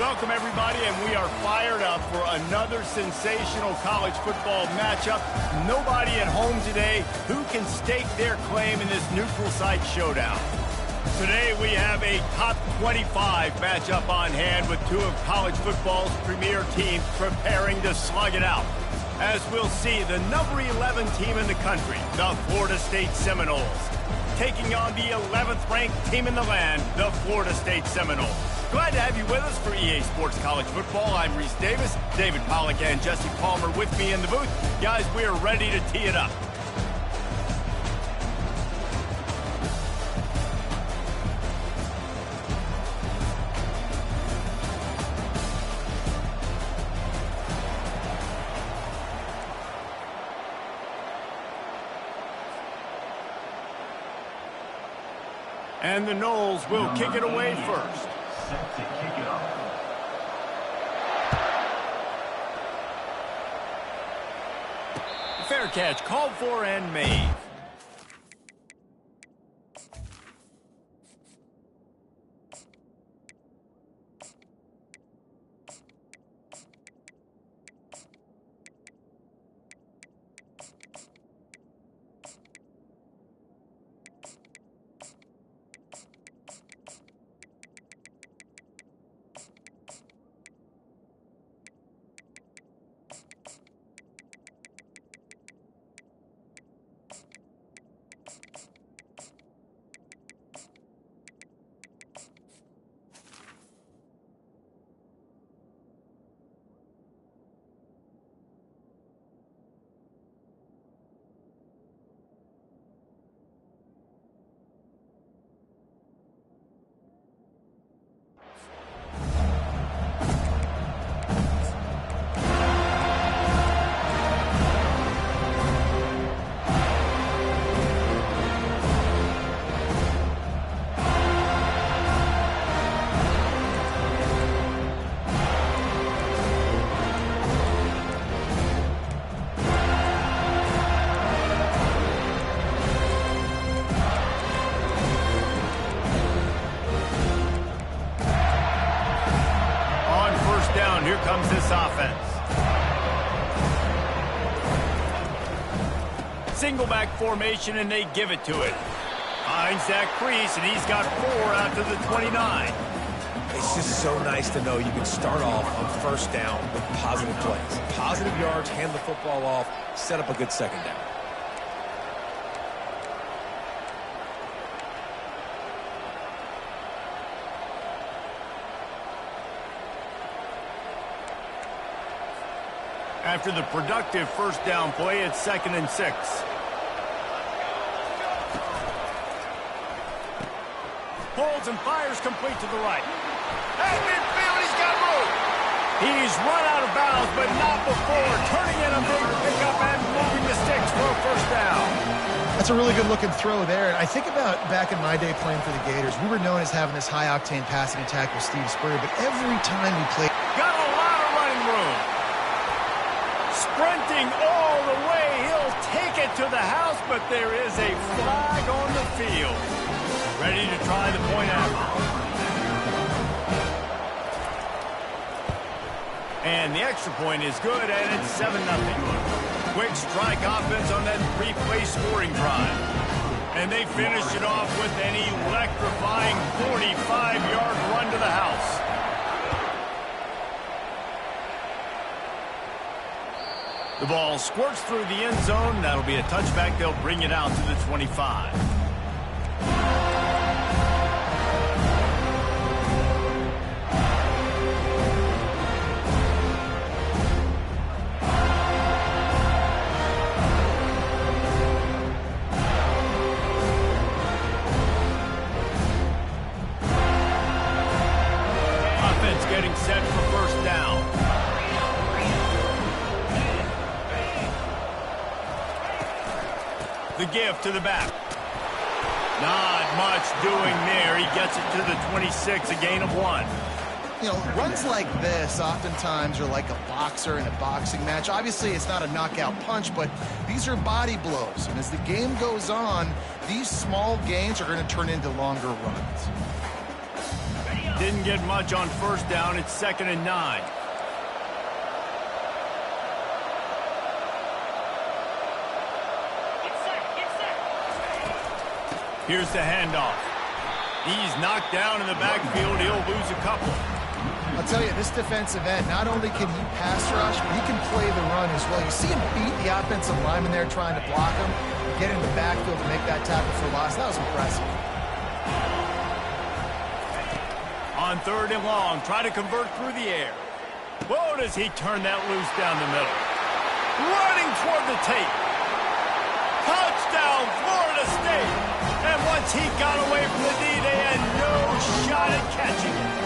Welcome, everybody, and we are fired up for another sensational college football matchup. Nobody at home today who can stake their claim in this neutral site showdown. Today, we have a top 25 matchup on hand with two of college football's premier teams preparing to slug it out. As we'll see, the number 11 team in the country, the Florida State Seminoles, taking on the 11th ranked team in the land, the Florida State Seminoles. Glad to have you with us for EA Sports College Football. I'm Reese Davis, David Pollack and Jesse Palmer with me in the booth. Guys, we are ready to tee it up. And the Noles will kick it away first. Set to kick it off. Fair catch, called for and made. Here comes this offense. Single back formation, and they give it to it. Finds that crease, and he's got 4 after the 29. It's just so nice to know you can start off on first down with positive plays. Positive yards, hand the football off, set up a good second down. After the productive first down play, it's 2nd and 6. Holds and fires complete to the right. At midfield, he's got room. He's run out of bounds, but not before turning in a big pickup and moving the sticks for a first down. That's a really good-looking throw there. And I think about back in my day playing for the Gators, we were known as having this high-octane passing attack with Steve Spurrier, but every time we played... Got a lot of running room. Sprinting all the way, he'll take it to the house, but there is a flag on the field. Ready to try the point after. And the extra point is good, and it's 7-0. Quick strike offense on that 3-play scoring drive. And they finish it off with an electrifying 45-yard run to the house. The ball squirts through the end zone. That'll be a touchback. They'll bring it out to the 25. Offense getting set for first down. The give to the back. Not much doing there. He gets it to the 26, a gain of 1. You know, runs like this oftentimes are like a boxer in a boxing match. Obviously, it's not a knockout punch, but these are body blows. And as the game goes on, these small gains are going to turn into longer runs. Didn't get much on first down. It's 2nd and 9. Here's the handoff. He's knocked down in the backfield. He'll lose a couple. I'll tell you, this defensive end, not only can he pass rush, but he can play the run as well. You see him beat the offensive lineman there trying to block him, get in the backfield to make that tackle for loss. That was impressive. On 3rd and long, try to convert through the air. Whoa, does he turn that loose down the middle. Running toward the tape. Touchdown, Florida State. And once he got away from the D, they had no shot at catching it.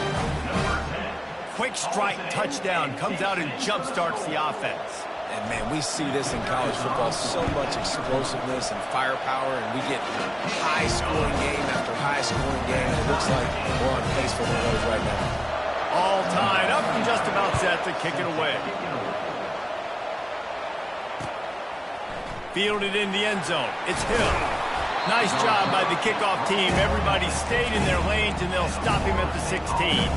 Quick strike touchdown comes out and jump-starts the offense. And, man, we see this in college football, so much explosiveness and firepower, and we get high-scoring game after high-scoring game, and it looks like we're on pace for one of those right now. All tied up and just about set to kick it away. Fielded in the end zone. It's Hill. Nice job by the kickoff team. Everybody stayed in their lanes, and they'll stop him at the 16.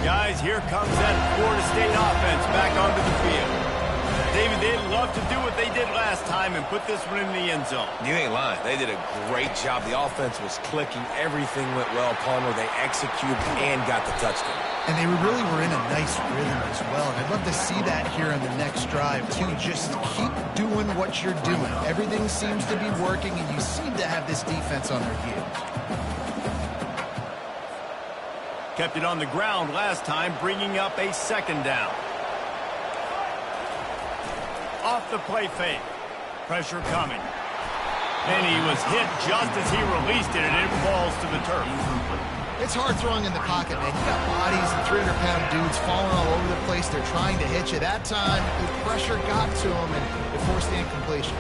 Guys, here comes that Florida State offense back onto the field. David, they'd love to do what they did last time and put this one in the end zone. You ain't lying. They did a great job. The offense was clicking. Everything went well. Palmer, they executed and got the touchdown. And they really were in a nice rhythm as well. And I'd love to see that here on the next drive, too. Just keep doing what you're doing. Everything seems to be working, and you seem to have this defense on their heels. Kept it on the ground last time, bringing up a 2nd down. Off the play fake. Pressure coming. And he was hit just as he released it, and it falls to the turf. It's hard throwing in the pocket, man. You got bodies and 300-pound dudes falling all over the place. They're trying to hit you. That time, the pressure got to him, and it forced the incompletion.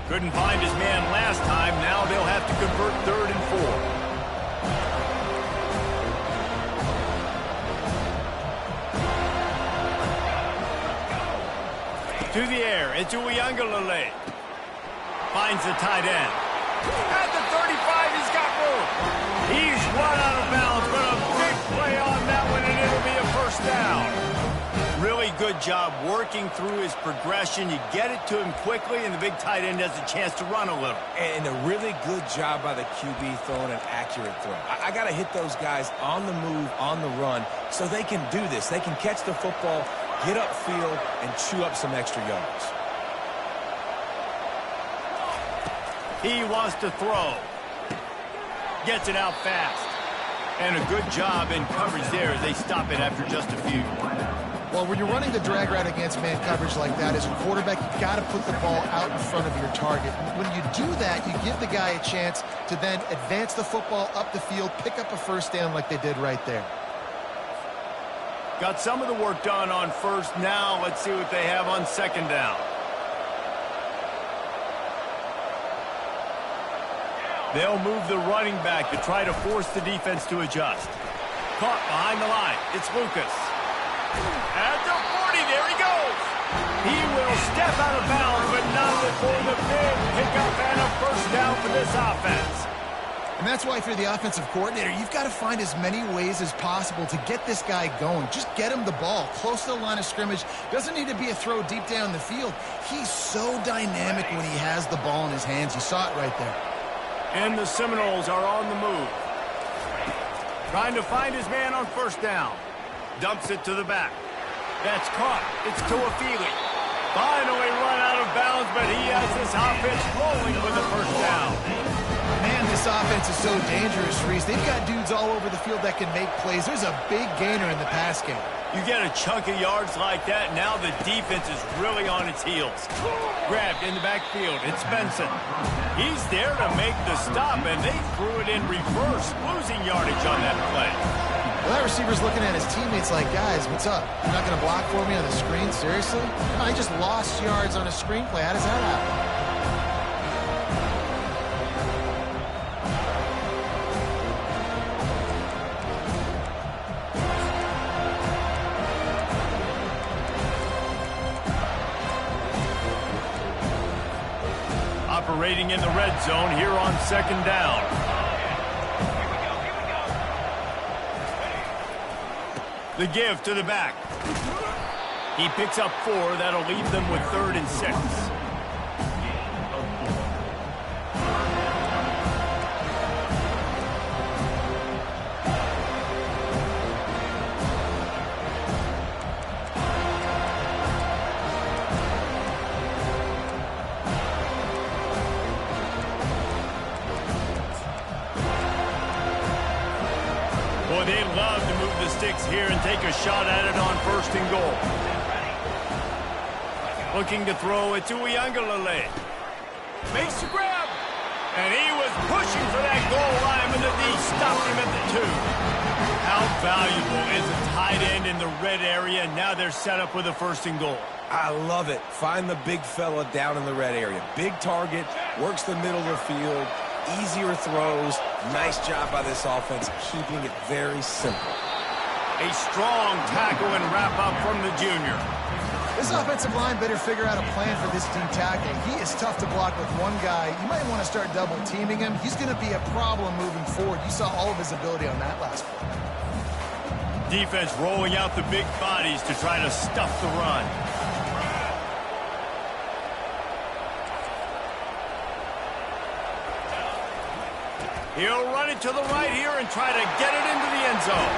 Couldn't find his man last time. Now they'll have to convert 3rd and 4. To the air, it's Uiagalelei. Finds the tight end. At the 35, he's got room. He's run out of bounds, but a big play on that one, and it'll be a 1st down. Really good job working through his progression. You get it to him quickly, and the big tight end has a chance to run a little. And a really good job by the QB throwing an accurate throw. I got to hit those guys on the move, on the run, so they can do this. They can catch the football, get upfield, and chew up some extra yards. He wants to throw. Gets it out fast. And a good job in coverage there as they stop it after just a few. Well, when you're running the drag route against man coverage like that, as a quarterback, you've got to put the ball out in front of your target. When you do that, you give the guy a chance to then advance the football up the field, pick up a 1st down like they did right there. Got some of the work done on 1st. Now let's see what they have on 2nd down. They'll move the running back to try to force the defense to adjust. Caught behind the line. It's Lucas. At the 40, there he goes. He will step out of bounds, but not before the big pickup and a 1st down for this offense. And that's why if you're the offensive coordinator, you've got to find as many ways as possible to get this guy going. Just get him the ball close to the line of scrimmage. Doesn't need to be a throw deep down the field. He's so dynamic when he has the ball in his hands. You saw it right there. And the Seminoles are on the move. Trying to find his man on 1st down. Dumps it to the back. That's caught. It's Tuafili. Finally run out of bounds, but he has this offense rolling with the 1st down. Man, this offense is so dangerous, Reese. They've got dudes all over the field that can make plays. There's a big gainer in the pass game. You get a chunk of yards like that, now the defense is really on its heels. Grabbed in the backfield. It's Benson. He's there to make the stop, and they threw it in reverse, losing yardage on that play. Well, that receiver's looking at his teammates like, guys, what's up? You're not going to block for me on the screen? Seriously? I just lost yards on a screenplay. How does that happen? operating in the red zone here on second down. The give to the back. He picks up 4. That'll leave them with 3rd and 6. Boy, they love to move the sticks here and take a shot at it on 1st and goal. Looking to throw it to Uiagalelei. Makes the grab. And he was pushing for that goal line, but the D stopped him at the 2. How valuable is a tight end in the red area? Now they're set up with a 1st and goal. I love it. Find the big fella down in the red area. Big target, works the middle of the field, easier throws. Nice job by this offense, keeping it very simple. A strong tackle and wrap-up from the junior. This offensive line better figure out a plan for this D tackle. He is tough to block with one guy. You might want to start double-teaming him. He's going to be a problem moving forward. You saw all of his ability on that last play. Defense rolling out the big bodies to try to stuff the run. He'll run it to the right here and try to get it into the end zone.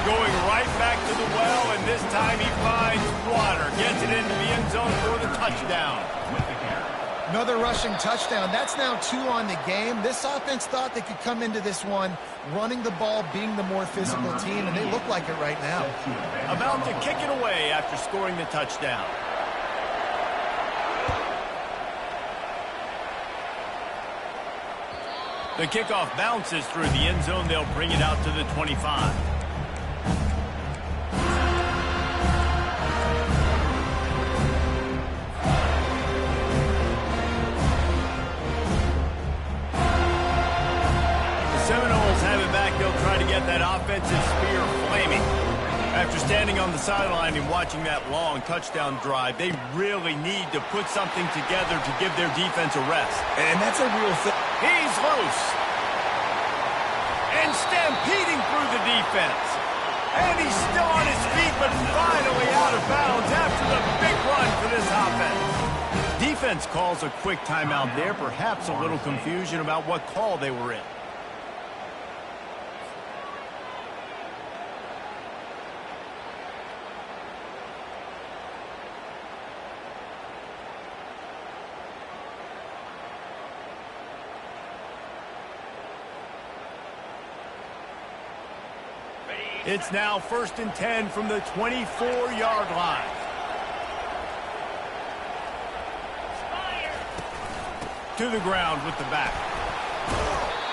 Going right back to the well, and this time he finds water. Gets it into the end zone for the touchdown. Another rushing touchdown. That's now 2 on the game. This offense thought they could come into this one running the ball, being the more physical team, and they look like it right now. About to kick it away after scoring the touchdown. The kickoff bounces through the end zone. They'll bring it out to the 25. The Seminoles have it back. They'll try to get that offensive spear flaming. After standing on the sideline and watching that long touchdown drive, they really need to put something together to give their defense a rest. And that's a real thing. He's loose. And stampeding through the defense. And he's still on his feet, but finally out of bounds after the big run for this offense. Defense calls a quick timeout there, perhaps a little confusion about what call they were in. It's now 1st and 10 from the 24-yard line. To the ground with the back.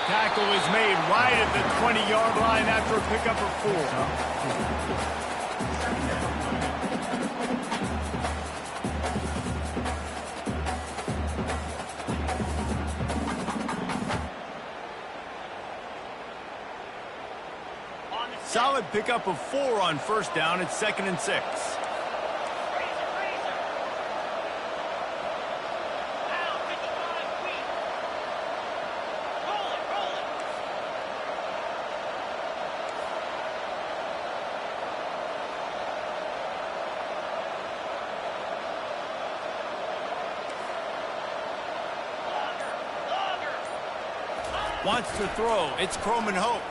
Tackle is made right at the 20-yard line after a pickup of 4. Solid pickup of 4 on 1st down. It's 2nd and 6. Wants to throw. It's Croman Hope.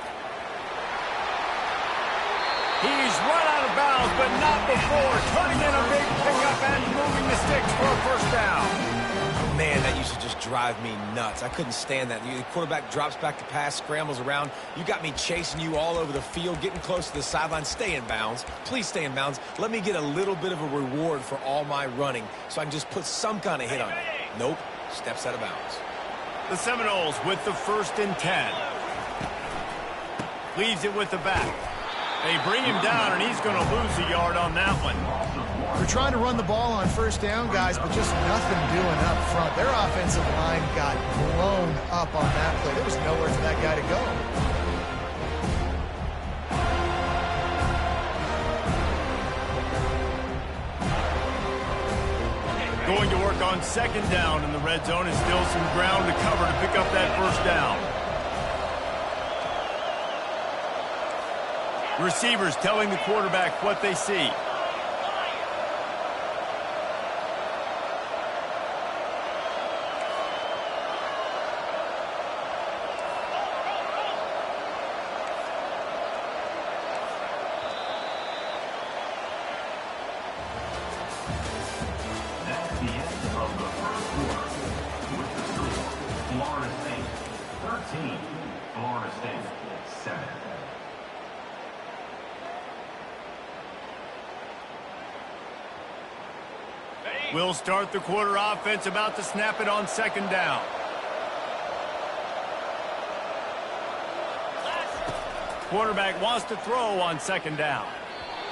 He's run out of bounds, but not before. Turning in a big pickup and moving the sticks for a 1st down. Man, that used to just drive me nuts. I couldn't stand that. The quarterback drops back to pass, scrambles around. You got me chasing you all over the field, getting close to the sideline. Stay in bounds. Please stay in bounds. Let me get a little bit of a reward for all my running so I can just put some kind of hit on it. Nope. Steps out of bounds. The Seminoles with the 1st and 10. Leaves it with the back. They bring him down, and he's going to lose a yard on that one. They're trying to run the ball on 1st down, guys, but just nothing doing up front. Their offensive line got blown up on that play. There was nowhere for that guy to go. Going to work on second down in the red zone, and still some ground to cover to pick up that first down. Receivers telling the quarterback what they see. That's the end of the first quarter. With the score, Florida State 13, Florida State 7. We'll start the quarter offense, about to snap it on second down. Quarterback wants to throw on second down.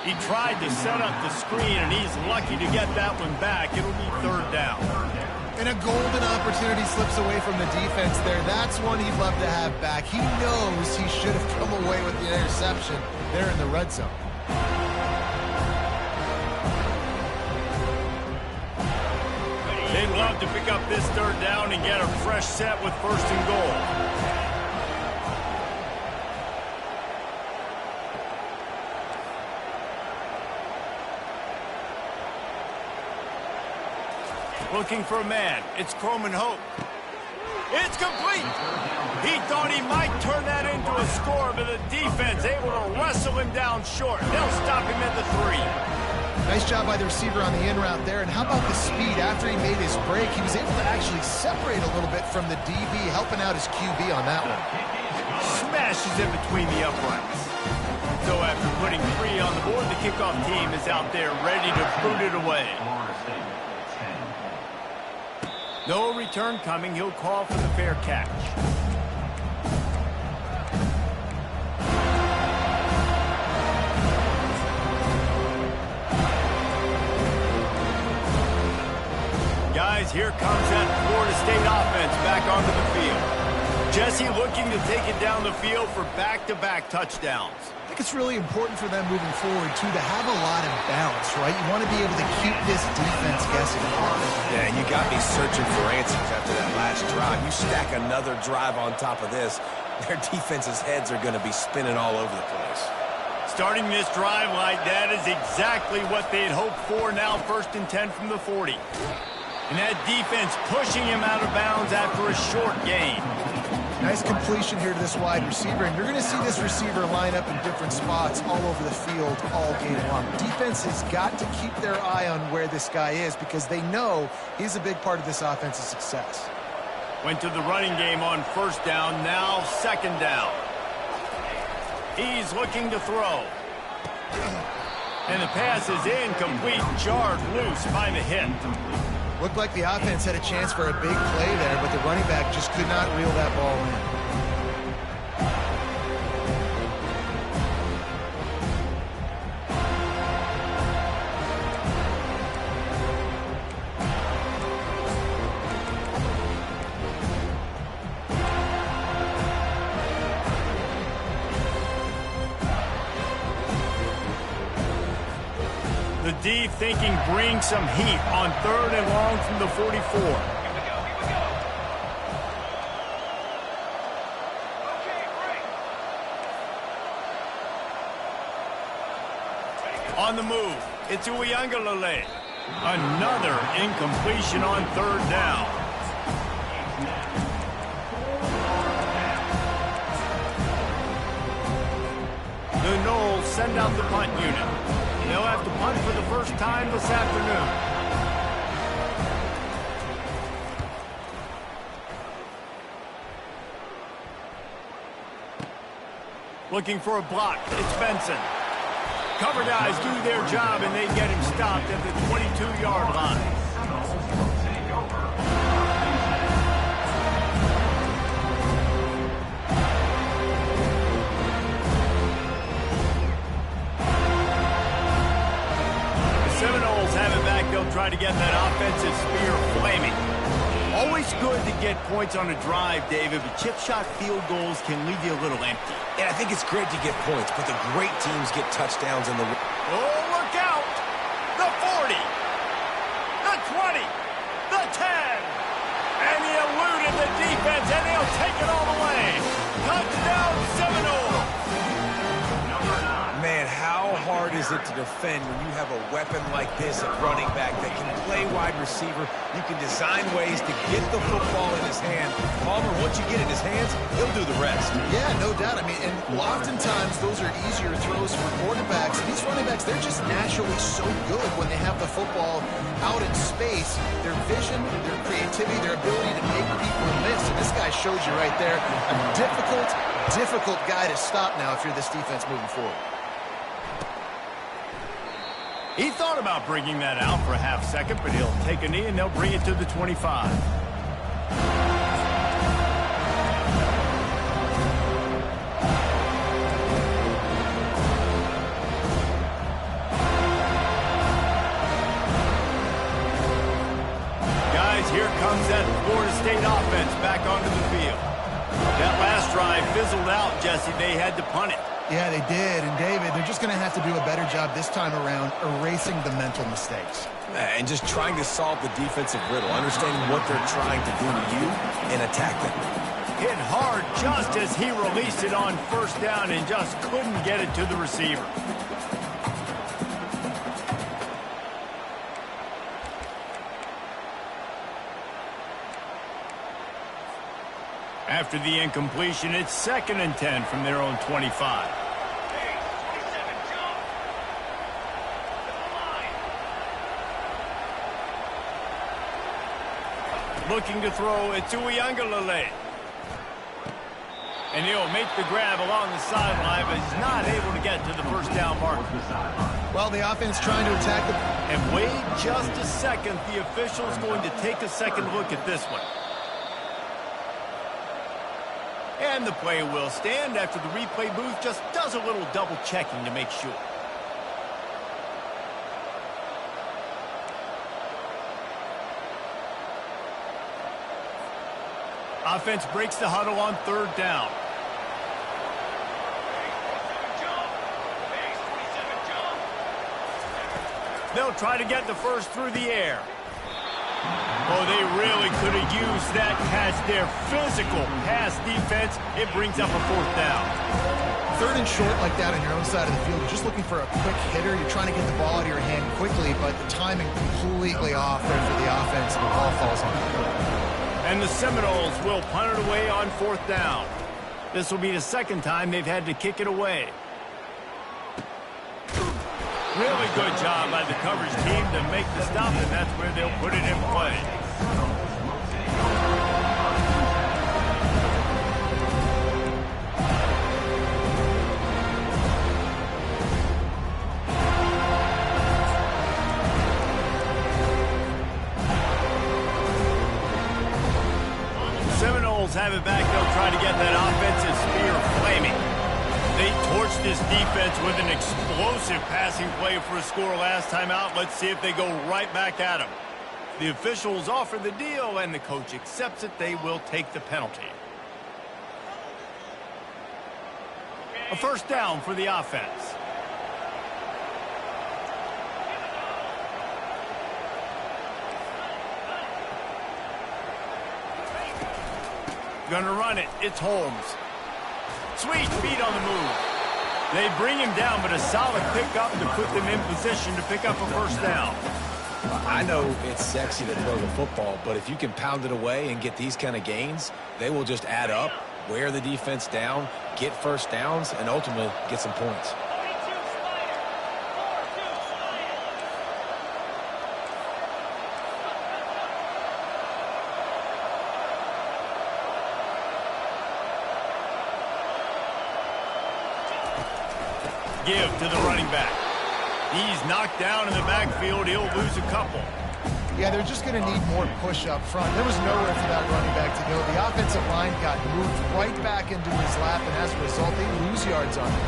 He tried to set up the screen, and he's lucky to get that one back. It'll be third down. And a golden opportunity slips away from the defense there. That's one he'd love to have back. He knows he should have come away with the interception there in the red zone. They'd love to pick up this third down and get a fresh set with first and goal. Looking for a man. It's Croman Hope. It's complete. He thought he might turn that into a score, but the defense able to wrestle him down short. They'll stop him at the 3. Nice job by the receiver on the in route there. And how about the speed? After he made his break, he was able to actually separate a little bit from the DB, helping out his QB on that one. Smashes it between the uprights. So after putting 3 on the board, the kickoff team is out there ready to boot it away. Florida State 10. No return coming. He'll call for the fair catch. Guys, here comes that Florida State offense back onto the field. Jesse looking to take it down the field for back-to-back touchdowns. I think it's really important for them moving forward, too, to have a lot of balance, right? You want to be able to keep this defense guessing. Yeah, and you got me searching for answers after that last drive. You stack another drive on top of this, their defense's heads are going to be spinning all over the place. Starting this drive like that is exactly what they had hoped for. Now 1st and 10 from the 40. And that defense pushing him out of bounds after a short gain. Nice completion here to this wide receiver, and you're going to see this receiver line up in different spots all over the field all game long. Defense has got to keep their eye on where this guy is because they know he's a big part of this offense's success. Went to the running game on first down, now second down. He's looking to throw. And the pass is incomplete, jarred loose by the hit. Looked like the offense had a chance for a big play there, but the running back just could not reel that ball in. The D thinking bring some heat on 3rd and long from the 44. On the move, it's Uiagalelei. Another incompletion on 3rd down. The Noles send out the punt unit. They'll have to punt for the first time this afternoon. Looking for a block. It's Benson. Cover guys do their job, and they get him stopped at the 22-yard line. Seminoles have it back. They'll try to get that offensive spear flaming. Always good to get points on a drive, David, but chip shot field goals can leave you a little empty. Yeah, I think it's great to get points, but the great teams get touchdowns in the... Oh, look out! The 40! The 20! it all the way. Touchdown, Seminoles! Man, how hard is it to defend when you have a weapon like this at running back that can play wide receiver? You can design ways to get the football in his hand. Palmer, once you get it in his hands, he'll do the rest. Yeah, no doubt. I mean, and oftentimes those are easier throws for quarterbacks. These running backs, they're just naturally so good when they have the football out in space. Their vision, their creativity, their ability to make people miss. And this guy shows you right there a difficult guy to stop now if you're this defense moving forward. He thought about bringing that out for a half second, but he'll take a knee and they'll bring it to the 25. Guys, here comes that Florida State offense back onto the field. That last drive fizzled out, Jesse. They had to punt it. Yeah, they did. And, David, they're just going to have to do a better job this time around erasing the mental mistakes. And just trying to solve the defensive riddle, understanding what they're trying to do to you and attack them. Hit hard just as he released it on first down and just couldn't get it to the receiver. After the incompletion, it's 2nd and 10 from their own 25. Looking to throw it to Uiagalelei. And he'll make the grab along the sideline, but he's not able to get to the first down marker. Well, the offense trying to attack the... And wait just a second. The official's going to take a second look at this one. And the play will stand after the replay booth just does a little double checking to make sure. Offense breaks the huddle on 3rd down. They'll try to get the first through the air. Oh, they really could have used that catch there. Physical pass defense. It brings up a 4th down. 3rd and short like that on your own side of the field. You're just looking for a quick hitter. You're trying to get the ball out of your hand quickly, but the timing completely off there for the offense, and the ball falls on the field. And the Seminoles will punt it away on 4th down. This will be the 2nd time they've had to kick it away. Really good job by the coverage team to make the stop, and that's where they'll put it in play. Seminoles have it back. They'll try to get that offensive spear flaming. They torched this defense with an explosive passing play for a score last time out. Let's see if they go right back at him. The officials offer the deal, and the coach accepts it. They will take the penalty. A 1st down for the offense. Gonna run it. It's Holmes. Sweet feet on the move. They bring him down, but a solid pickup to put them in position to pick up a 1st down. I know it's sexy to throw the football, but if you can pound it away and get these kind of gains, they will just add up, wear the defense down, get 1st downs, and ultimately get some points. Give to the running back. He's knocked down in the backfield. He'll lose a couple. Yeah, they're just going to need more push up front. There was nowhere for that running back to go. The offensive line got moved right back into his lap, and as a result, they lose yards on him.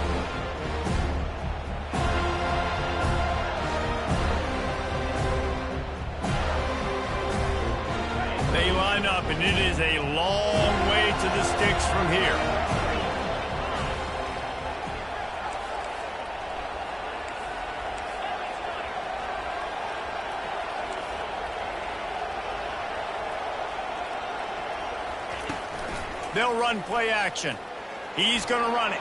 They line up, and it is a long way to the sticks from here. They'll run play action. He's going to run it.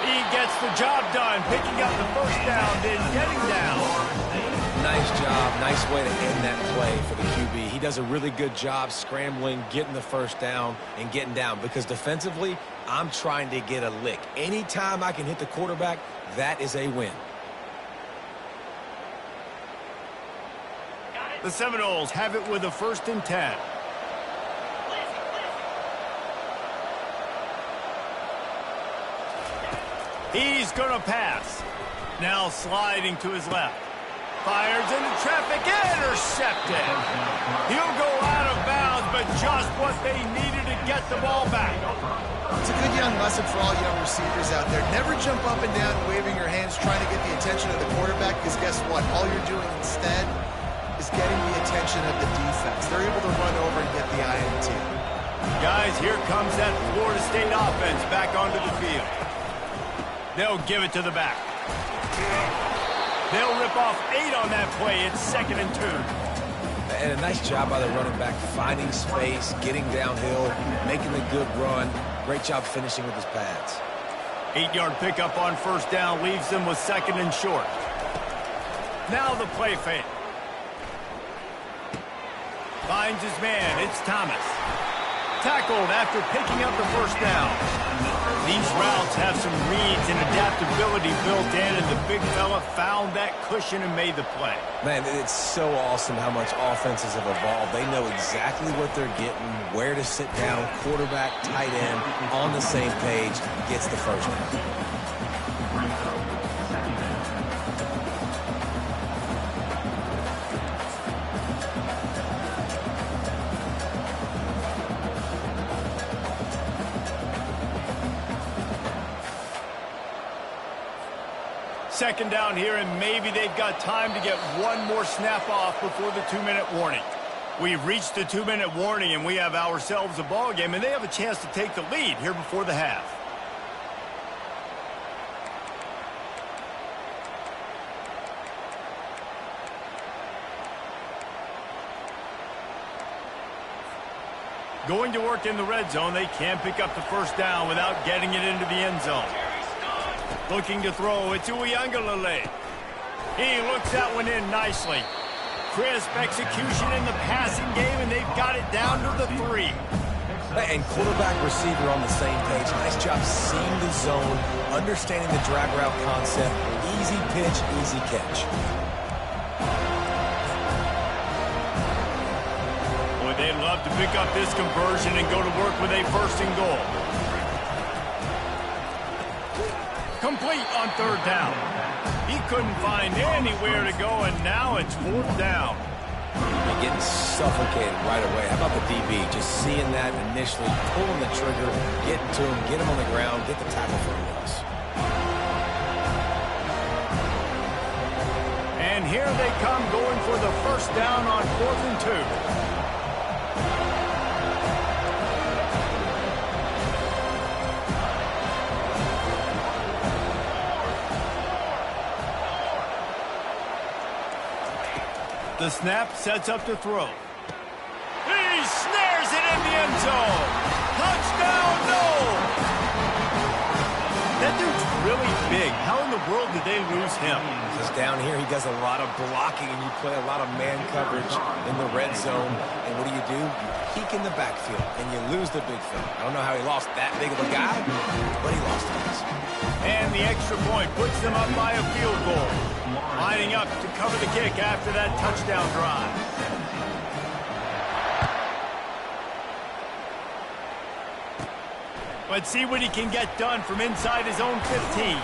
He gets the job done, picking up the first down, then getting down. Nice job. Nice way to end that play for the QB. He does a really good job scrambling, getting the first down, and getting down. Because defensively, I'm trying to get a lick. Anytime I can hit the quarterback, that is a win. The Seminoles have it with a 1st and 10. He's going to pass. Now sliding to his left. Fires into traffic, intercepted. He'll go out of bounds, but just what they needed to get the ball back. It's a good young lesson for all young receivers out there. Never jump up and down waving your hands trying to get the attention of the quarterback, because guess what? All you're doing instead is getting the attention of the defense. They're able to run over and get the INT. Guys, here comes that Florida State offense back onto the field. They'll give it to the back. They'll rip off 8 on that play. It's 2nd and 2. And a nice job by the running back, finding space, getting downhill, making a good run. Great job finishing with his pads. 8-yard pickup on 1st down leaves them with 2nd and short. Now the play fake. Finds his man. It's Thomas. Tackled after picking up the 1st down. These routes have some reads and adaptability built in, and the big fella found that cushion and made the play. Man, it's so awesome how much offenses have evolved. They know exactly what they're getting, where to sit down, quarterback, tight end, on the same page, gets the first down. Second down here, and maybe they've got time to get one more snap off before the 2-minute warning. We've reached the 2-minute warning, and we have ourselves a ball game, and they have a chance to take the lead here before the half. Going to work in the red zone, they can pick up the 1st down without getting it into the end zone. Looking to throw, it's Uiagalelei. He looks that one in nicely. Crisp execution in the passing game, and they've got it down to the 3. And quarterback receiver on the same page. Nice job seeing the zone, understanding the drag route concept. Easy pitch, easy catch. Boy, they'd love to pick up this conversion and go to work with a 1st and goal. Complete on 3rd down. He couldn't find anywhere to go, and now it's 4th down. They're getting suffocated right away. How about the DB? Just seeing that initially, pulling the trigger, getting to him, get him on the ground, get the tackle for a loss. And here they come, going for the 1st down on 4th and 2. The snap sets up to throw. He snares it in the end zone. Touchdown, no! That dude's really big. How in the world did they lose him? Because down here he does a lot of blocking, and you play a lot of man coverage in the red zone. And what do? You peek in the backfield, and you lose the big fella. I don't know how he lost that big of a guy, but he lost it. And the extra point puts them up by a field goal. Lining up to cover the kick after that touchdown drive. Let's see what he can get done from inside his own 15.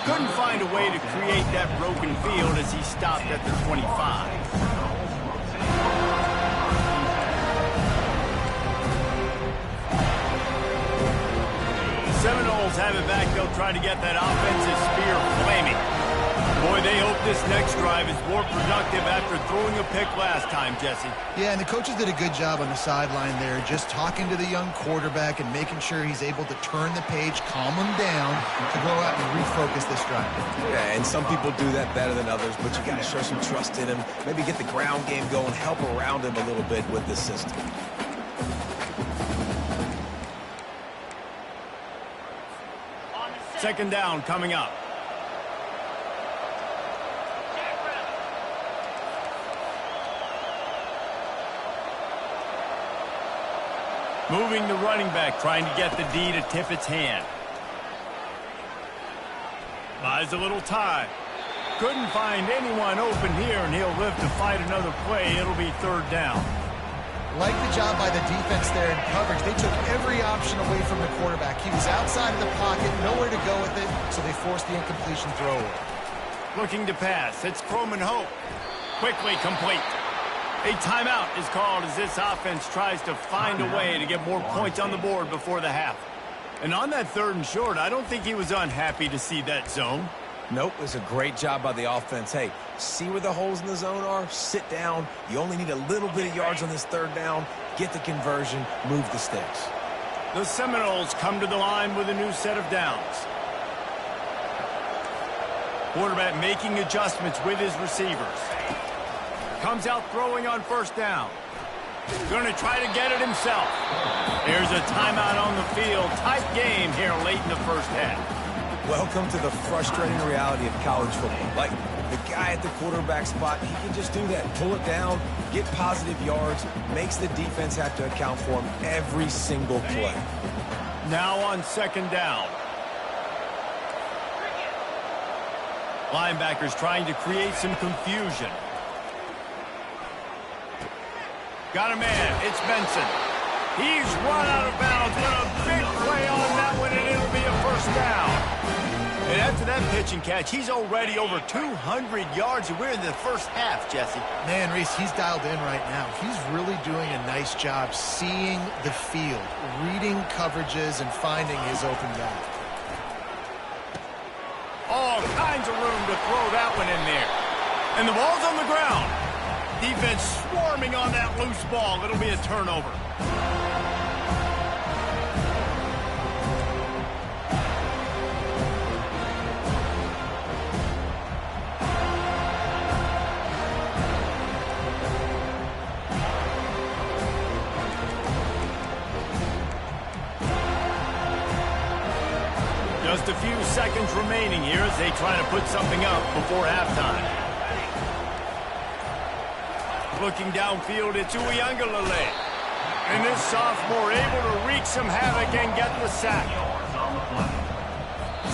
Couldn't find a way to create that broken field as he stopped at the 25. Seminoles have it back. They'll try to get that offensive spear flaming. Boy, they hope this next drive is more productive after throwing a pick last time, Jesse. Yeah, and the coaches did a good job on the sideline there, just talking to the young quarterback and making sure he's able to turn the page, calm him down, to go out and refocus this drive. Yeah, and some people do that better than others, but you got to show some trust in him, maybe get the ground game going, help around him a little bit with this system. Second down coming up. Moving the running back, trying to get the D to tip its hand. Buys a little time. Couldn't find anyone open here, and he'll live to fight another play. It'll be third down. Like the job by the defense there in coverage. They took every option away from the quarterback. He was outside of the pocket, nowhere to go with it, so they forced the incompletion throw away. Looking to pass. It's Croman Hope. Quickly complete. A timeout is called as this offense tries to find a way to get more points on the board before the half. And on that third and short, I don't think he was unhappy to see that zone. Nope, it was a great job by the offense. Hey, see where the holes in the zone are? Sit down. You only need a little bit of yards on this third down. Get the conversion. Move the sticks. The Seminoles come to the line with a new set of downs. Quarterback making adjustments with his receivers. Comes out throwing on first down. Going to try to get it himself. There's a timeout on the field. Tight game here late in the first half. Welcome to the frustrating reality of college football. Like, the guy at the quarterback spot, he can just do that. Pull it down, get positive yards, makes the defense have to account for him every single play. Now on second down. Linebackers trying to create some confusion. Got a man. It's Benson. He's run out of bounds. What a big play on that one, and it'll be a first down. And after that pitch and catch, he's already over 200 yards, and we're in the first half, Jesse. Man, Reese, he's dialed in right now. He's really doing a nice job seeing the field, reading coverages, and finding his open guy. All kinds of room to throw that one in there. And the ball's on the ground. Defense swarming on that loose ball. It'll be a turnover. Just a few seconds remaining here as they try to put something up before halftime. Looking downfield, it's Uiagalelei. And this sophomore able to wreak some havoc and get the sack.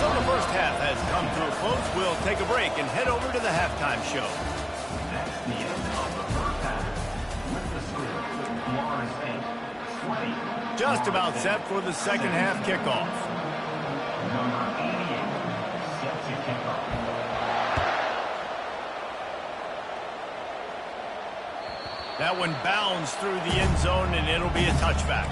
So the first half has come to a close. We'll take a break and head over to the halftime show. That's the end of the first half. With the score, Florida State 20. Just about set for the second half kickoff. Number 88 set to kick off. That one bounds through the end zone, and it'll be a touchback.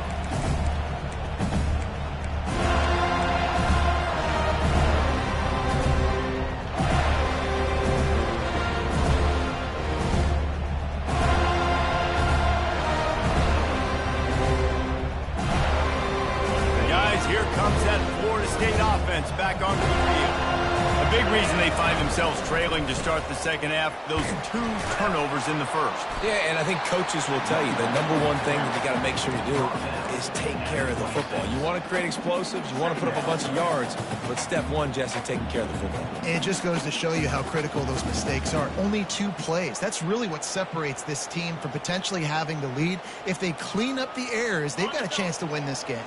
Guys, here comes that Florida State offense back onto the field. A big reason they find themselves trailing to start the second half, those 2 turnovers in the first. Yeah, and I think coaches will tell you the number one thing that you got to make sure you do is take care of the football. You want to create explosives, you want to put up a bunch of yards, but step one, Jesse, taking care of the football. And it just goes to show you how critical those mistakes are. Only 2 plays. That's really what separates this team from potentially having the lead. If they clean up the errors, they've got a chance to win this game.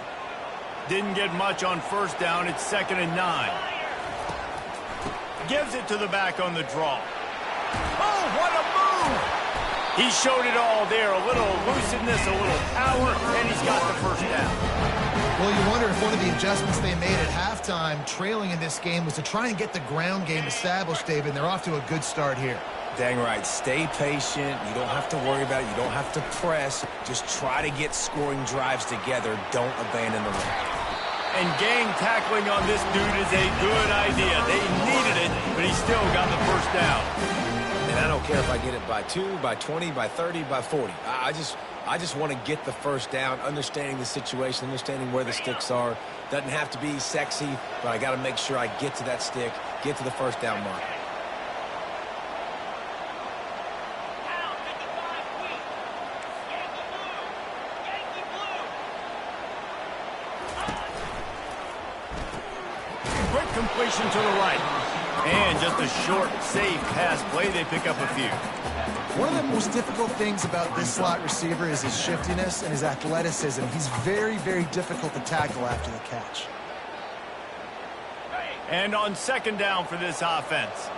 Didn't get much on first down. It's 2nd and 9. Gives it to the back on the draw. Oh, what a move! He showed it all there. A little elusiveness, a little power, and he's got the first down. Well, you wonder if one of the adjustments they made at halftime, trailing in this game, was to try and get the ground game established, David. They're off to a good start here. Dang right. Stay patient. You don't have to worry about it. You don't have to press. Just try to get scoring drives together. Don't abandon the run. And gang tackling on this dude is a good idea. They needed it, but he still got the first down. And I don't care if I get it by 2, by 20, by 30, by 40. I just want to get the first down, understanding the situation, understanding where the sticks are. Doesn't have to be sexy, but I got to make sure I get to that stick, get to the first down mark. separation to the right. And just a short, safe pass play, they pick up a few. One of the most difficult things about this slot receiver is his shiftiness and his athleticism. He's very, very difficult to tackle after the catch. And on second down for this offense.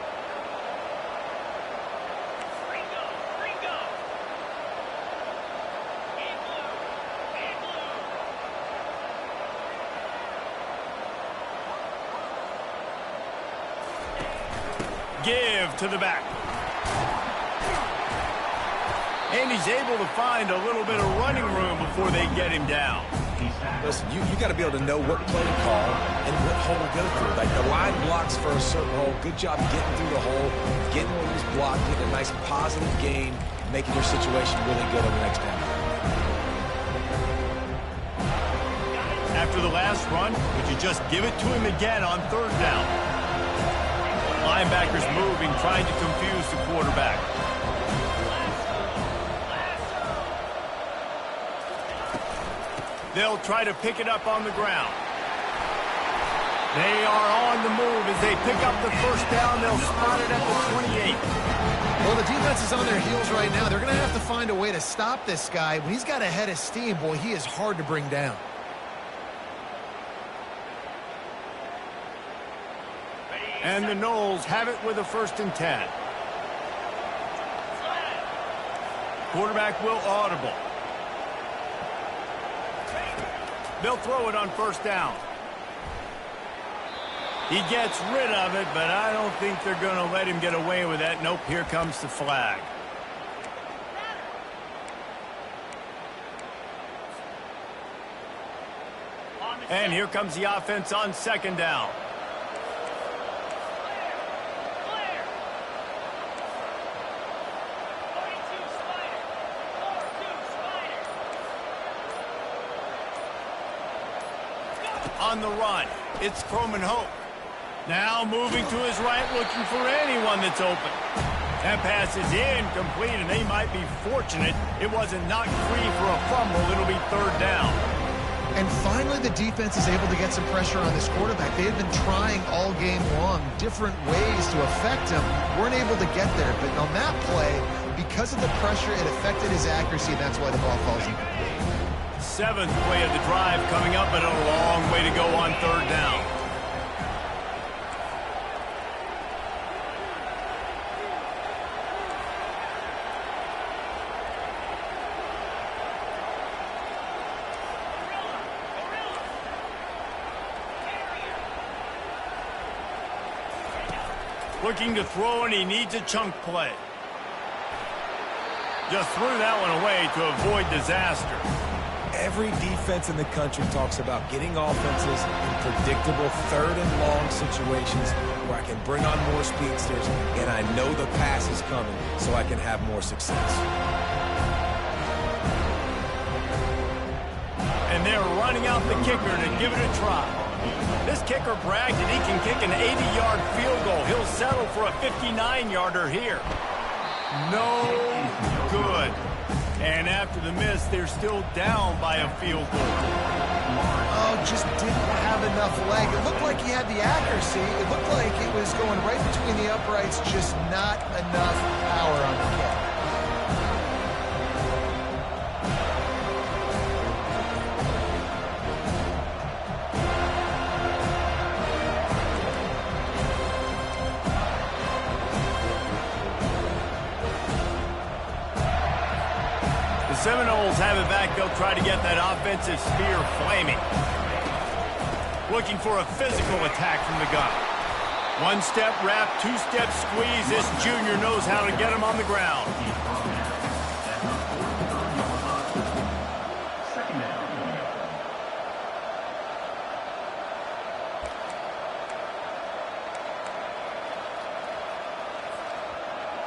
Give to the back. And he's able to find a little bit of running room before they get him down. Listen, you got to be able to know what play to call and what hole to go through. Like the line blocks for a certain hole. Good job getting through the hole, getting where he's blocked, getting a nice positive gain, making your situation really good on the next down. After the last run, would you just give it to him again on third down? Linebackers moving, trying to confuse the quarterback. They'll try to pick it up on the ground. They are on the move as they pick up the first down. They'll spot it at the 28. Well, the defense is on their heels right now. They're going to have to find a way to stop this guy. When he's got a head of steam, boy, he is hard to bring down. And the Noles have it with a 1st and 10. Quarterback will audible. They'll throw it on first down. He gets rid of it, but I don't think they're going to let him get away with that. Nope, here comes the flag. And here comes the offense on second down. On the run, it's Croman Hope. Now moving to his right, looking for anyone that's open. That pass is incomplete, and they might be fortunate it wasn't knocked free for a fumble. It'll be third down. And finally, the defense is able to get some pressure on this quarterback. They had been trying all game long different ways to affect him. Weren't able to get there, but on that play, because of the pressure, it affected his accuracy, and that's why the ball falls incomplete. 7th play of the drive coming up, but a long way to go on third down. Looking to throw, and he needs a chunk play. Just threw that one away to avoid disaster. Every defense in the country talks about getting offenses in predictable third and long situations where I can bring on more speedsters and I know the pass is coming so I can have more success. And they're running out the kicker to give it a try. This kicker bragged that he can kick an 80-yard field goal. He'll settle for a 59-yarder here. No good. And after the miss, they're still down by a field goal. Oh, just didn't have enough leg. It looked like he had the accuracy. It looked like it was going right between the uprights, just not enough power on the kick. Seminoles have it back. They'll try to get that offensive spear flaming. Looking for a physical attack from the gun. One-step wrap, two-step squeeze. This junior knows how to get him on the ground.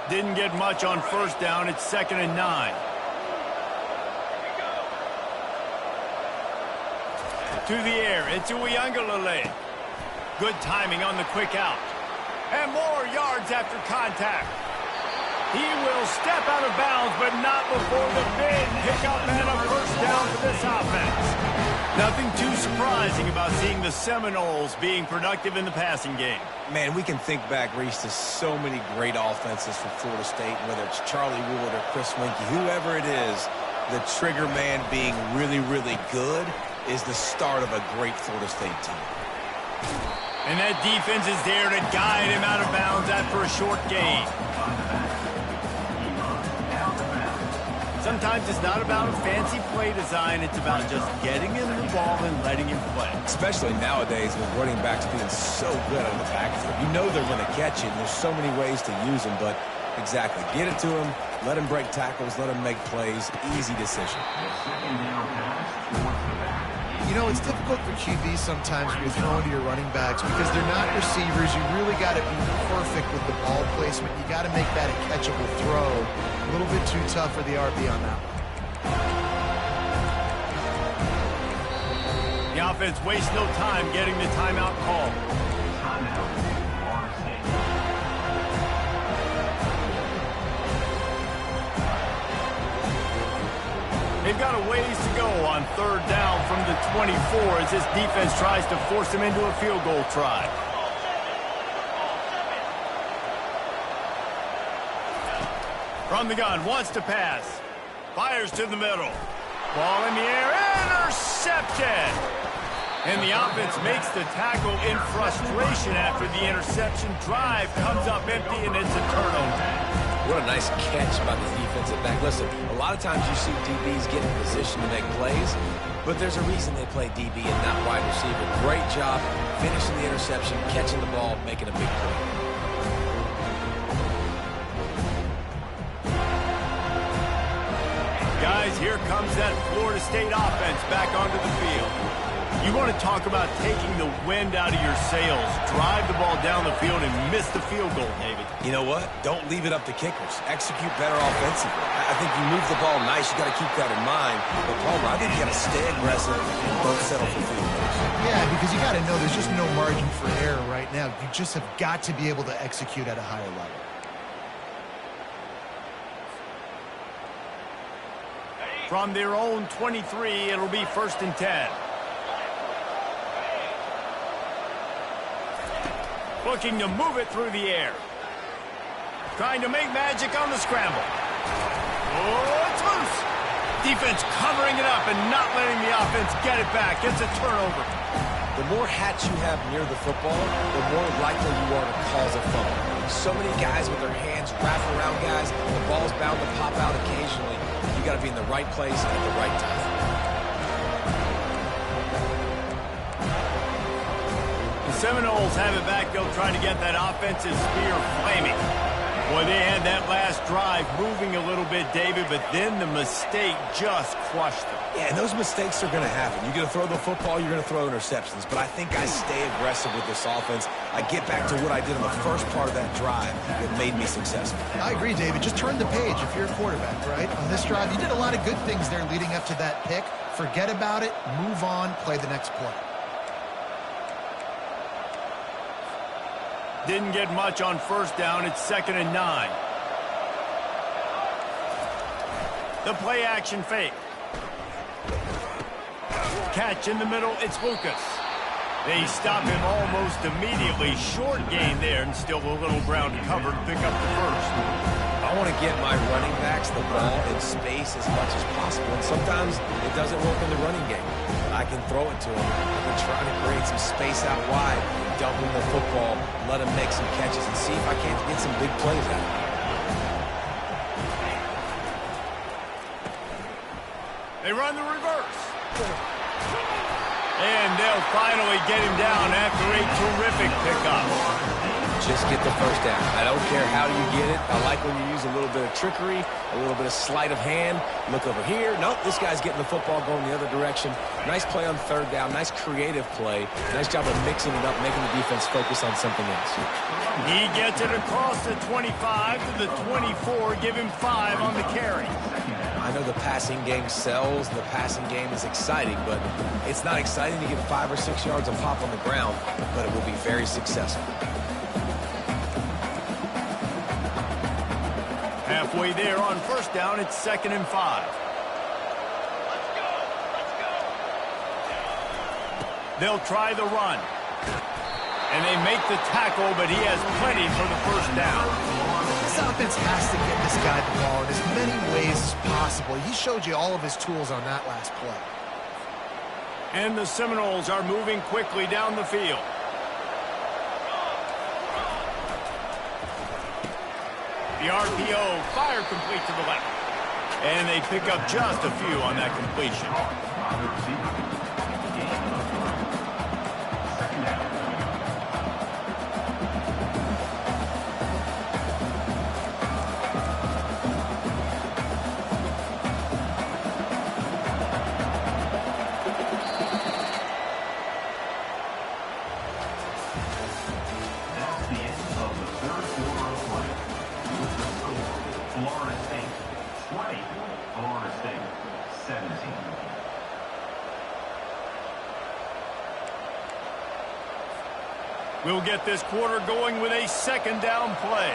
Didn't get much on first down. It's 2nd and 9. To the air, it's Uiagalelei. Good timing on the quick out. And more yards after contact. He will step out of bounds, but not before the big pickup and a first down for this offense. Nothing too surprising about seeing the Seminoles being productive in the passing game. Man, we can think back, Reese, to so many great offenses for Florida State, whether it's Charlie Wood or Chris Winkie, whoever it is, the trigger man being really, really good is the start of a great Florida State team. And that defense is there to guide him out of bounds after a short gain. Sometimes it's not about a fancy play design. It's about just getting him the ball and letting him play. Especially nowadays with running backs being so good on the backfield. You know they're going to catch it, and there's so many ways to use them, but exactly. Get it to him, let him break tackles, let him make plays. Easy decision. You know, it's difficult for QBs sometimes when you're throwing to your running backs because they're not receivers. You really got to be perfect with the ball placement. You got to make that a catchable throw. A little bit too tough for the RB on that one. The offense wastes no time getting the timeout call. They've got a ways to go on third down from the 24 as this defense tries to force them into a field goal try. From the gun, wants to pass. Fires to the middle. Ball in the air, intercepted! And the offense makes the tackle in frustration after the interception. Drive comes up empty, and it's a turnover. What a nice catch by the defensive back. Listen, a lot of times you see DBs get in position to make plays, but there's a reason they play DB and not wide receiver. Great job finishing the interception, catching the ball, making a big play. Guys, here comes that Florida State offense back onto the field. You want to talk about taking the wind out of your sails. Drive the ball down the field and miss the field goal, David. You know what? Don't leave it up to kickers. Execute better offensively. I think you move the ball nice. You got to keep that in mind. But, Palmer, I think you got to stay aggressive and don't settle for field goals. Yeah, because you got to know there's just no margin for error right now. You just have got to be able to execute at a higher level. From their own 23, it'll be 1st and 10. Looking to move it through the air. Trying to make magic on the scramble. Oh, it's loose. Defense covering it up and not letting the offense get it back. It's a turnover. The more hats you have near the football, the more likely you are to cause a fumble. So many guys with their hands wrapping around guys. The ball's bound to pop out occasionally. You got to be in the right place at the right time. The Seminoles have it back. They'll try to get that offensive spear flaming. Boy, they had that last drive moving a little bit, David, but then the mistake just crushed them. Yeah, and those mistakes are going to happen. You're going to throw the football, you're going to throw interceptions. But I think I stay aggressive with this offense. I get back to what I did in the first part of that drive that made me successful. I agree, David. Just turn the page if you're a quarterback, right? On this drive, you did a lot of good things there leading up to that pick. Forget about it, move on, play the next play. Didn't get much on 1st down. It's 2nd and 9. The play action fake. Catch in the middle. It's Lucas. They stop him almost immediately. Short gain there and still a little ground covered. Pick up the first. I want to get my running backs the ball in space as much as possible. And sometimes it doesn't work in the running game. I can throw it to him. I can try to create some space out wide, dump him the football, let him make some catches, and see if I can't get some big plays out of him. They run the reverse. And they'll finally get him down after a terrific pickup. Just get the first down. I don't care how you get it. I like when you use a little bit of trickery, a little bit of sleight of hand. Look over here. Nope, this guy's getting the football going the other direction. Nice play on 3rd down. Nice creative play. Nice job of mixing it up, making the defense focus on something else. He gets it across the 25 to the 24. Give him 5 on the carry. I know the passing game sells. The passing game is exciting, but it's not exciting to get 5 or 6 yards and pop on the ground, but it will be very successful. Halfway there on 1st down, it's 2nd and 5. They'll try the run. And they make the tackle, but he has plenty for the first down. This offense has to get this guy the ball in as many ways as possible. He showed you all of his tools on that last play. And the Seminoles are moving quickly down the field. The RPO, fire complete to the left. And they pick up just a few on that completion. We'll get this quarter going with a second down play.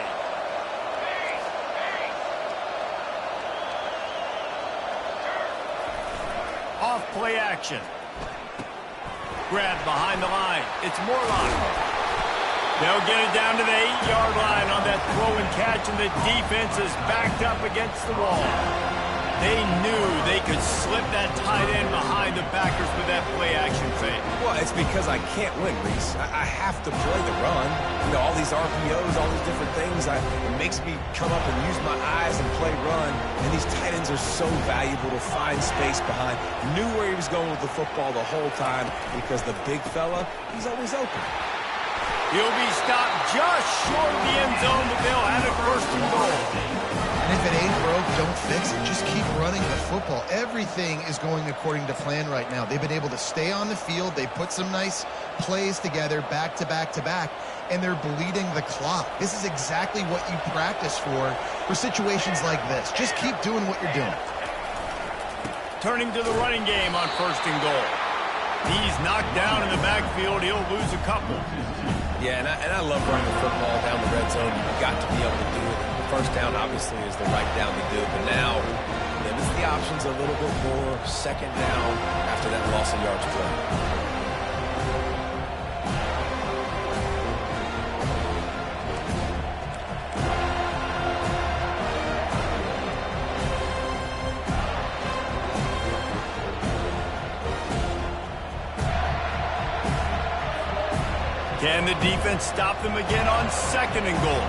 Off play action. Grab behind the line. It's Morlock. They'll get it down to the 8-yard line on that throw and catch, and the defense is backed up against the wall. They knew they could slip that tight end behind the backers with that play-action fake. Well, it's because I can't win, Reese. I have to play the run. You know, all these RPOs, all these different things, it makes me come up and use my eyes and play run. And these tight ends are so valuable to find space behind. Knew where he was going with the football the whole time because the big fella, he's always open. He'll be stopped just short of the end zone, but they'll have it first and goal. And if it ain't broke, don't fix it. Just keep running the football. Everything is going according to plan right now. They've been able to stay on the field. They put some nice plays together back to back to back, and they're bleeding the clock. This is exactly what you practice for situations like this. Just keep doing what you're doing. Turning to the running game on first and goal. He's knocked down in the backfield. He'll lose a couple. Yeah, and I love running the football down the red zone. You've got to be able to do it. First down, obviously, is the right down to do it. But now, limits the options a little bit more. Second down after that loss of yards play. Can the defense stop them again on second and goal?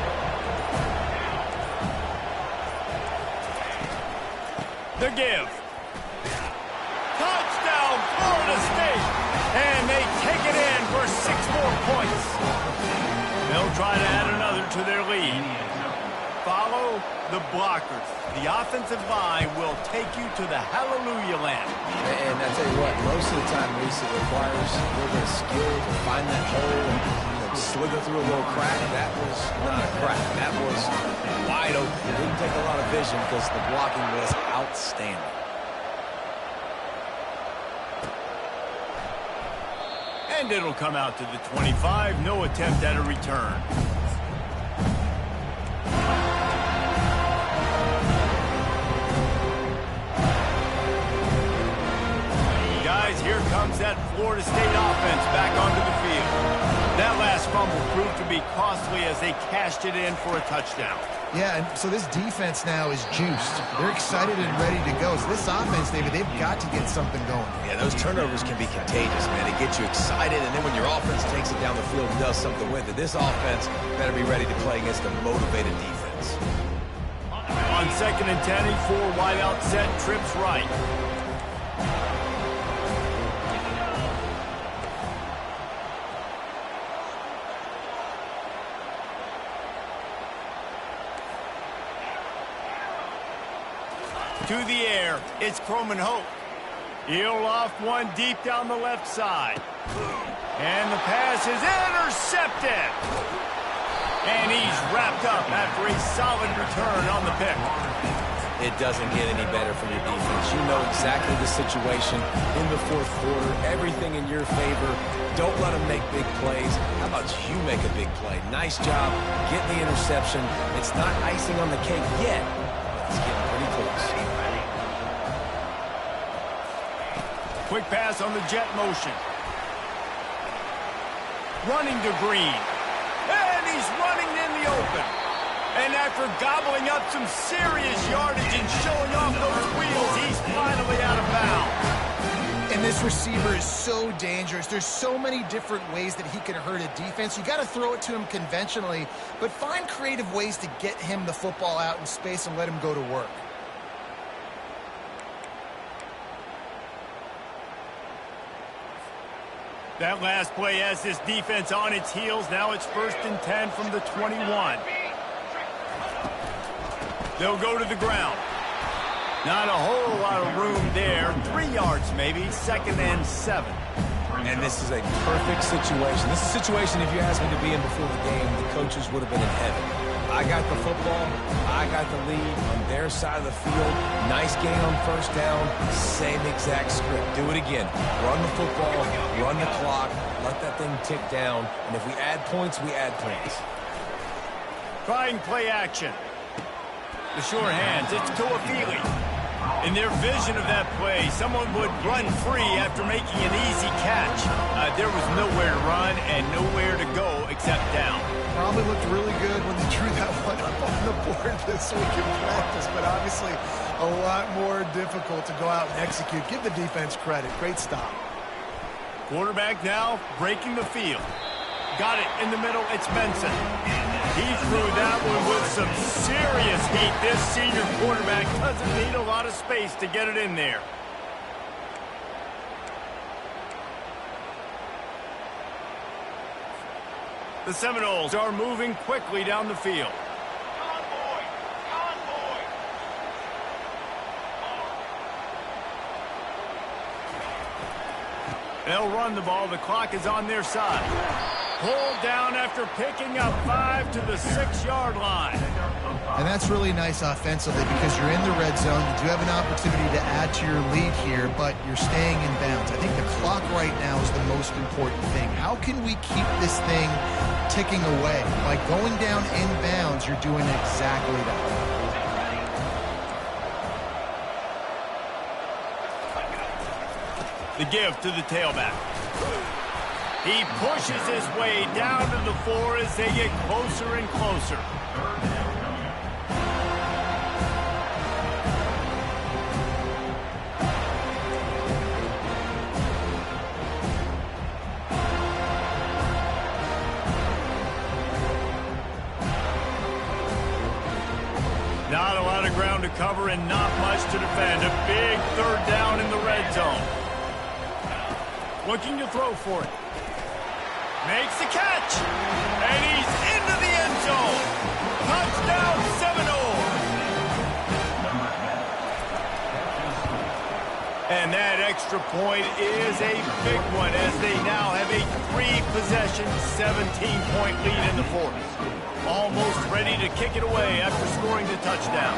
The give. Touchdown, Florida State. And they take it in for 6 more points. They'll try to add another to their lead. Follow the blockers. The offensive line will take you to the hallelujah land. And I tell you what, most of the time, Reese, it requires a little bit of skill to find that hole and slither through a little crack. That was not a crack. That was wide open. It didn't take a lot of vision because the blocking was outstanding. And it'll come out to the 25. No attempt at a return. Here comes that Florida State offense back onto the field. That last fumble proved to be costly as they cashed it in for a touchdown. Yeah, and so this defense now is juiced. They're excited and ready to go. So this offense, David, they've got to get something going. Yeah, those turnovers can be contagious, man. They get you excited, and then when your offense takes it down the field and does something with it, this offense better be ready to play against a motivated defense. On second and 10, a 4 wide out set, trips right. To the air, it's Croman Hope. He'll loft one deep down the left side. And the pass is intercepted. And he's wrapped up after a solid return on the pick. It doesn't get any better from your defense. You know exactly the situation in the fourth quarter. Everything in your favor. Don't let them make big plays. How about you make a big play? Nice job getting the interception. It's not icing on the cake yet, but it's getting pretty close. Quick pass on the jet motion. running to Green. And he's running in the open. And after gobbling up some serious yardage and showing off those wheels, he's finally out of bounds. And this receiver is so dangerous. There's so many different ways that he can hurt a defense. You got to throw it to him conventionally, but find creative ways to get him the football out in space and let him go to work. That last play has this defense on its heels. Now it's 1st and 10 from the 21. They'll go to the ground. Not a whole lot of room there. 3 yards maybe. 2nd and 7. And this is a perfect situation. This is a situation, if you asked me to be in before the game, the coaches would have been in heaven. I got the football. I got the lead on their side of the field. Nice gain on 1st down. Same exact script. Do it again. Run the football. Run the clock. Let that thing tick down. And if we add points, we add points. Trying play action. The sure hands. It's Toafili. In their vision of that play, someone would run free after making an easy catch. There was nowhere to run and nowhere to go except down. Probably looked really good when they drew that one up on the board this week in practice, but obviously a lot more difficult to go out and execute. Give the defense credit. Great stop. Quarterback now breaking the field. Got it in the middle. It's Benson. He threw that one with some serious heat. This senior quarterback doesn't need a lot of space to get it in there. The Seminoles are moving quickly down the field. They'll run the ball. The clock is on their side. Pulled down after picking up 5 to the 6-yard line. And that's really nice offensively because you're in the red zone. You do have an opportunity to add to your lead here, but you're staying in bounds. I think the clock right now is the most important thing. How can we keep this thing ticking away? By going down in bounds, you're doing exactly that. The give to the tailback. He pushes his way down to the 4 as they get closer and closer. Not a lot of ground to cover and not much to defend. A big 3rd down in the red zone. Looking to throw for it. Makes the catch. And he's into the end zone. Touchdown, Seminoles. And that extra point is a big one as they now have a 3-possession, 17-point lead in the 4th. Almost ready to kick it away after scoring the touchdown.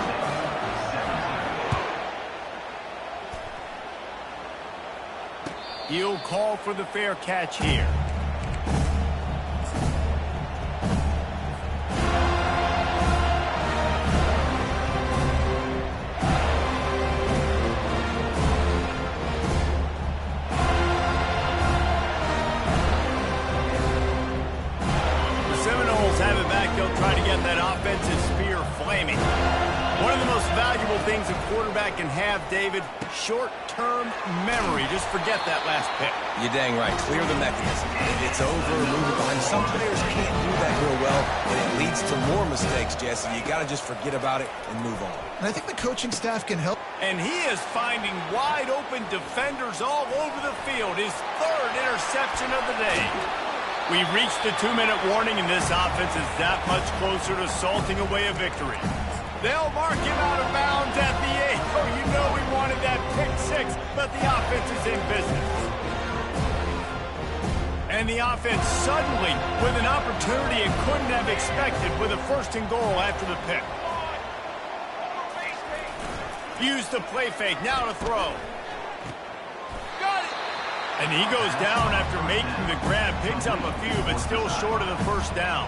He'll call for the fair catch here. They'll try to get that offensive spear flaming. One of the most valuable things a quarterback can have, David, short-term memory. Just forget that last pick. You're dang right. Clear the mechanism. It's over, move it behind. Some players can't do that real well, and it leads to more mistakes, Jesse. You got to just forget about it and move on. And I think the coaching staff can help. And he is finding wide-open defenders all over the field. His 3rd interception of the day. We've reached the 2-minute warning, and this offense is that much closer to salting away a victory. They'll mark him out of bounds at the 8. Oh, you know we wanted that pick 6, but the offense is in business. And the offense suddenly with an opportunity it couldn't have expected with a 1st and goal after the pick. Use the play fake, now to throw. And he goes down after making the grab, picks up a few, but still short of the 1st down.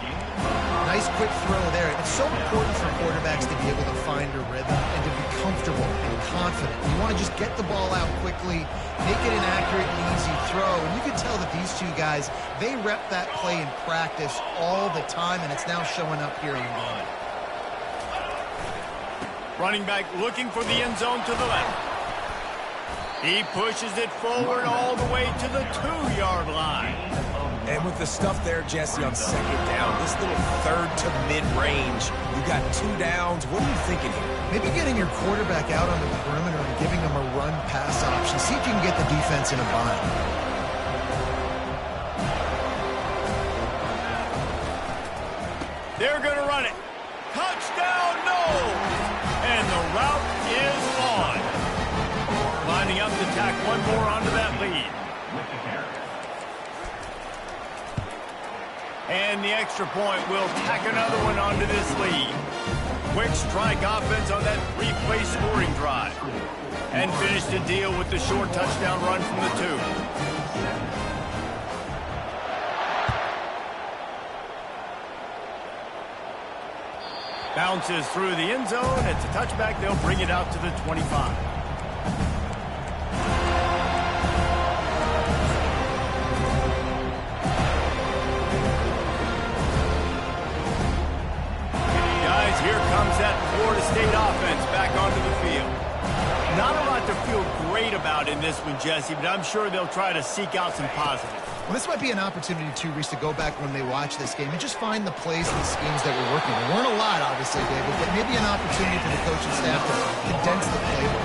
Nice quick throw there. It's so important for quarterbacks to be able to find a rhythm and to be comfortable and confident. You want to just get the ball out quickly, make it an accurate and easy throw. And you can tell that these two guys, they rep that play in practice all the time, and it's now showing up here in the game. Running back looking for the end zone to the left. He pushes it forward all the way to the 2-yard line. And with the stuff there, Jesse, on second down, this little third to mid-range, you got 2 downs. What are you thinking here? Maybe getting your quarterback out on the perimeter and giving him a run-pass option. See if you can get the defense in a bind. They're going to run it. Touchdown, no! And the route is on. Lining up to tack one more onto that lead. And the extra point will tack another one onto this lead. Quick strike offense on that 3-play scoring drive. And finish the deal with the short touchdown run from the 2. Bounces through the end zone. It's a touchback. They'll bring it out to the 25. Here comes that Florida State offense back onto the field. Not a lot to feel great about in this one, Jesse, but I'm sure they'll try to seek out some positives. Well, this might be an opportunity, too, Reese, to go back when they watch this game and just find the plays and the schemes that were working. There weren't a lot, obviously, David, but maybe an opportunity for the coaching staff to condense the playbook.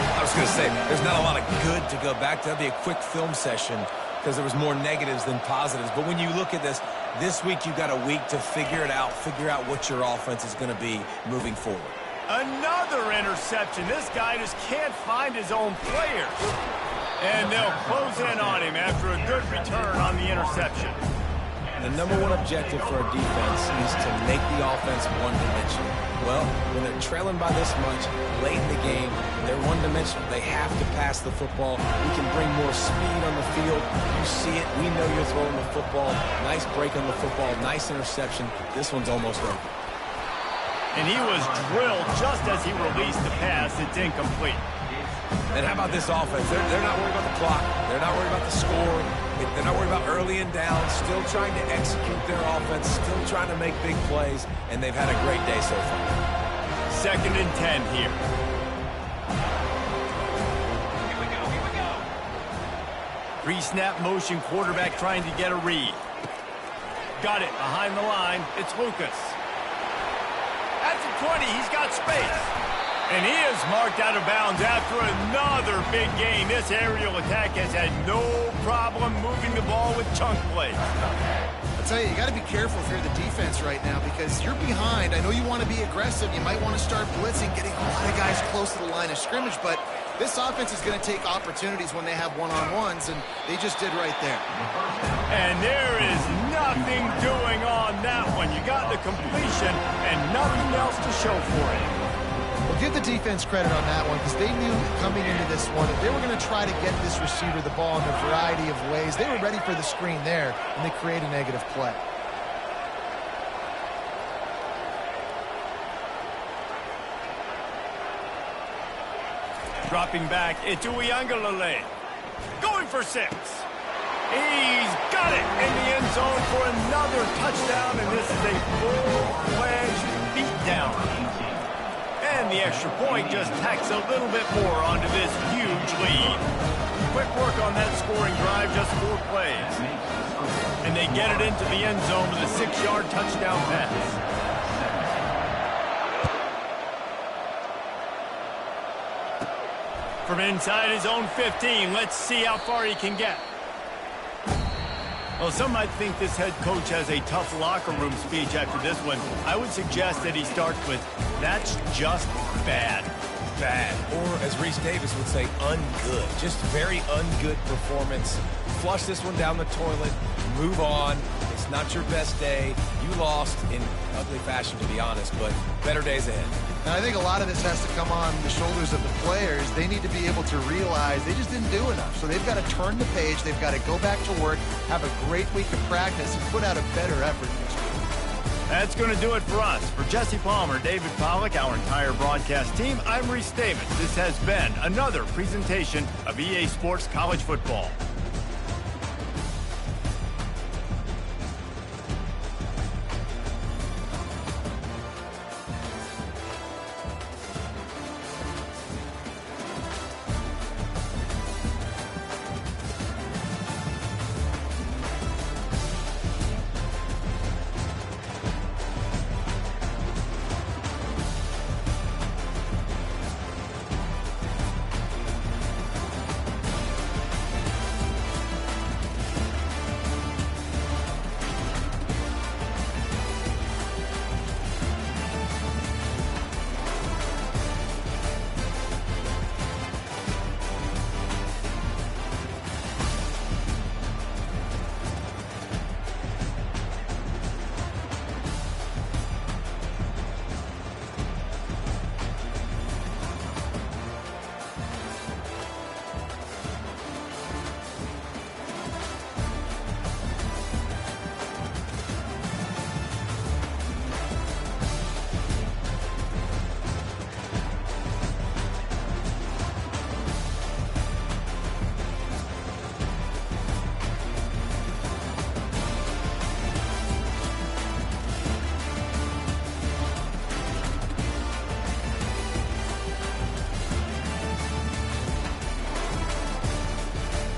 I was going to say, there's not a lot of good to go back to. That'd be a quick film session because there was more negatives than positives. But when you look at this week you got a week to figure it out, figure out what your offense is going to be moving forward. Another interception. This guy just can't find his own players. And they'll close in on him after a good return on the interception. The number one objective for a defense is to make the offense one-dimensional. Well, when they're trailing by this much, late in the game, they're one-dimensional. They have to pass the football. We can bring more speed on the field. You see it. We know you're throwing the football. Nice break on the football. Nice interception. This one's almost over. And he was drilled just as he released the pass. It's incomplete. And how about this offense? They're not worried about the clock. They're not worried about the score. They're not worried about early and down. Still trying to execute their offense. Still trying to make big plays. And they've had a great day so far. 2nd and 10 here. Here we go. Pre-snap motion quarterback trying to get a read. Got it behind the line. It's Lucas. At the 20, he's got space. And he is marked out of bounds after another big gain. This aerial attack has had no problem moving the ball with chunk plays. I'll tell you, you got to be careful if you're the defense right now because you're behind. I know you want to be aggressive. You might want to start blitzing, getting a lot of guys close to the line of scrimmage, but this offense is going to take opportunities when they have one-on-ones, and they just did right there. And there is nothing doing on that one. You got the completion and nothing else to show for it. Well, give the defense credit on that one because they knew coming into this one that they were going to try to get this receiver the ball in a variety of ways. They were ready for the screen there, and they create a negative play. Dropping back, it's Uiagalelei. Going for 6. He's got it in the end zone for another touchdown, and this is a full-fledged beatdown. And the extra point just tacks a little bit more onto this huge lead. Quick work on that scoring drive, just 4 plays. And they get it into the end zone with a 6-yard touchdown pass. From inside his own 15, let's see how far he can get. Well, some might think this head coach has a tough locker room speech after this one. I would suggest that he starts with, "That's just bad." Bad. Or, as Reese Davis would say, ungood. Just very ungood performance. Flush this one down the toilet. Move on. It's not your best day. You lost in ugly fashion, to be honest, but better days ahead. And I think a lot of this has to come on the shoulders of the players. They need to be able to realize they just didn't do enough. So they've got to turn the page. They've got to go back to work, have a great week of practice, and put out a better effort next week. That's going to do it for us. For Jesse Palmer, David Pollack, our entire broadcast team, I'm Reese Davis. This has been another presentation of EA Sports College Football.